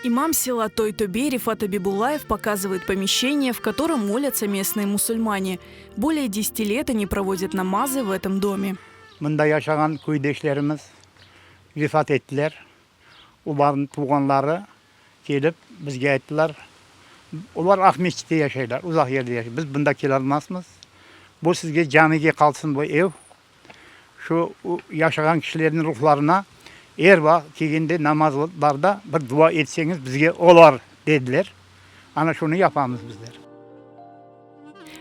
Имам села Той-Тобе Рифат Абибуллаев показывает помещение, в котором молятся местные мусульмане. Более 10 лет они проводят намазы в этом доме. Mında yaşayan köydeşlerimiz vefat ettiler. Onların tuğanları gelip bizge ettiler. Onlar Akmeşit'te yaşayırlar, uzak yerde yaşayırlar. Biz bunda kelalmazmız. Bu sizge camiye kalsın bu ev. Şu yaşayan kişilerin ruhlarına eğer kelgende namazlarda bir dua etseniz bizge olar dediler. Ana şunu yapamız bizler.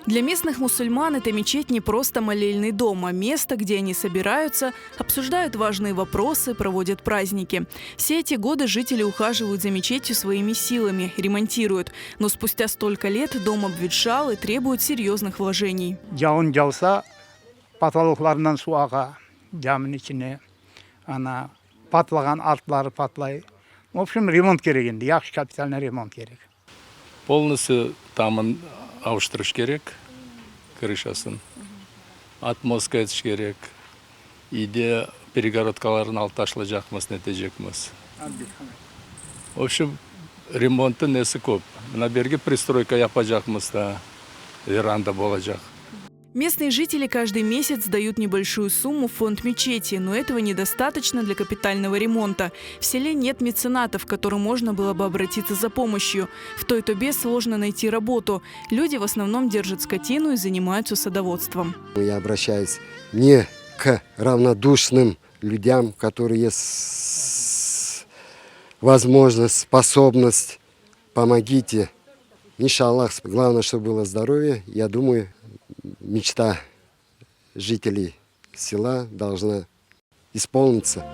Для местных мусульман эта мечеть не просто молельный дом, а место, где они собираются, обсуждают важные вопросы, проводят праздники. Все эти годы жители ухаживают за мечетью своими силами, ремонтируют. Но спустя столько лет дом обветшал и требует серьезных вложений. Yağın yağsa patologlarından su ağa caminin içine. Ana patlagan altları patlay. В общем, ремонт керек енді, yaxşı kapitalный ремонт керек. Полностью тамын ауыстырыш керек, крышасын. Отмостка етіш керек. Үйде перегородкаларын алып ташылacakмыз, нетежекміз. В общем, ремонты несі көп. Мына берге пристройка yapacakмыз да, веранда болacak. Местные жители каждый месяц дают небольшую сумму в фонд мечети, но этого недостаточно для капитального ремонта. В селе нет меценатов, к которым можно было бы обратиться за помощью. В Той-Тобе сложно найти работу. Люди в основном держат скотину и занимаются садоводством. Я обращаюсь не к равнодушным людям, которые есть возможность, способность. Помогите. Иншаллах, главное, чтобы было здоровье. Я думаю, мечта жителей села должна исполниться.